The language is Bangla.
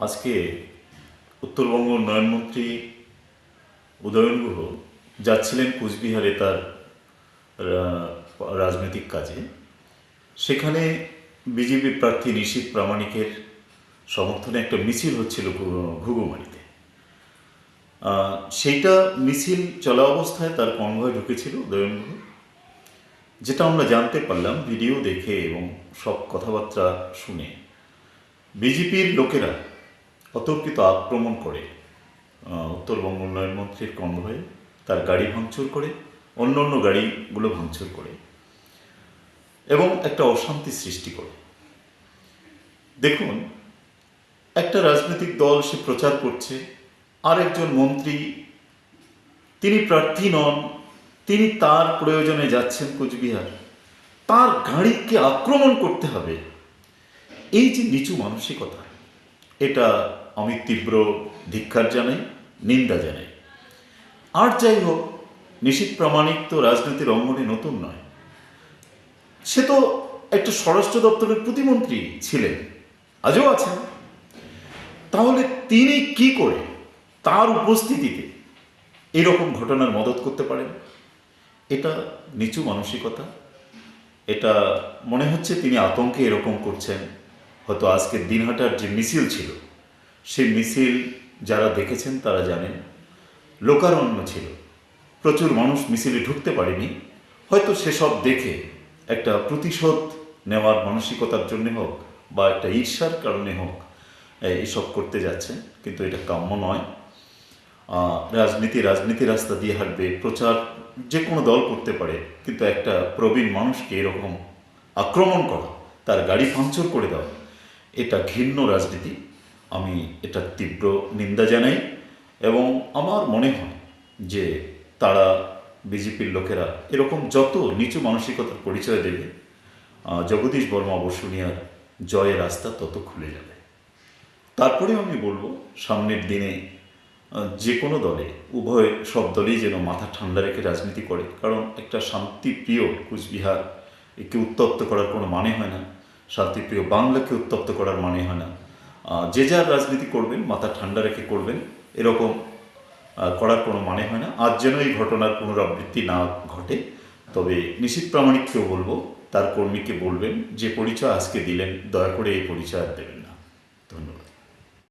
আজকে উত্তরবঙ্গ উন্নয়নমন্ত্রী উদয়ন গুহ যাচ্ছিলেন কুচবিহারে তার রাজনৈতিক কাজে। সেখানে বিজেপি প্রার্থী নিশীথ প্রামাণিকের সমর্থনে একটা মিছিল হচ্ছিল ঘুঘুমারিতে। সেইটা মিছিল চলা অবস্থায় তার কনভয় ঢুকেছিল উদয়ন গুহ, যেটা আমরা জানতে পারলাম ভিডিও দেখে এবং সব কথাবার্তা শুনে। বিজেপির লোকেরা অতর্কিত আক্রমণ করে উত্তরবঙ্গ উন্নয়ন মন্ত্রীর কনভয়ে, তার গাড়ি ভাঙচুর করে, অন্য অন্য গাড়িগুলো ভাঙচুর করে এবং একটা অশান্তি সৃষ্টি করে। দেখুন, একটা রাজনৈতিক দল সে প্রচার করছে, আরেকজন মন্ত্রী, তিনি প্রার্থী নন, তিনি তার প্রয়োজনে যাচ্ছেন কোচবিহার, তার গাড়িকে আক্রমণ করতে হবে। এই যে নিচু মানসিকতা, এটা আমি তীব্র ধিক্কার জানাই, নিন্দা জানাই। আর যাই হোক, নিশীথ প্রামাণিক তো রাজনীতির অঙ্গনে নতুন নয়, সে তো একটা স্বরাষ্ট্র দপ্তরের প্রতিমন্ত্রী ছিলেন, আজও আছেন। তাহলে তিনি কি করে তার উপস্থিতিতে এরকম ঘটনার মদত করতে পারেন? এটা নিচু মানসিকতা। এটা মনে হচ্ছে তিনি আতঙ্কে এরকম করছেন। হয়তো আজকে দিনহাটার যে মিছিল ছিল, সেই মিছিল যারা দেখেছেন তারা জানেন লোকারণ্য ছিল, প্রচুর মানুষ মিছিলে ঢুকতে পারেনি। হয়তো সেসব দেখে একটা প্রতিশোধ নেওয়ার মানসিকতার জন্যে হোক বা একটা ঈর্ষার কারণে হোক এইসব করতে যাচ্ছেন, কিন্তু এটা কাম্য নয়। রাজনীতি রাস্তা দিয়ে হাঁটবে, প্রচার যে কোনো দল করতে পারে, কিন্তু একটা প্রবীণ মানুষকে এরকম আক্রমণ করা, তার গাড়ি পাংচার করে দেওয়া, এটা ঘৃণ্য রাজনীতি। আমি এটা তীব্র নিন্দা জানাই এবং আমার মনে হয় যে তারা, বিজেপির লোকেরা এরকম যত নিচু মানসিকতার পরিচয় দেবে, জগদীশ বর্মা বসুনিয়ার জয়ের রাস্তা তত খুলে যাবে। তারপরে আমি বলবো, সামনের দিনে যে কোনো দলে, সব দলেই যেন মাথা ঠান্ডা রেখে রাজনীতি করে। কারণ একটা শান্তিপ্রিয় কুচবিহার একে উত্তপ্ত করার কোনো মানে হয় না, শান্তিপ্রিয় বাংলাকে উত্তপ্ত করার মানে হয় না। যে যার রাজনীতি করবেন মাথা ঠান্ডা রেখে করবেন, এরকম করার কোনো মানে হয় না। আজ যেন এই ঘটনার পুনরাবৃত্তি না ঘটে। তবে নিশীথ প্রামাণিককেও বলবো, তার কর্মীকে বলবেন যে পরিচয় আজকে দিলেন, দয়া করে এই পরিচয় দেবেন।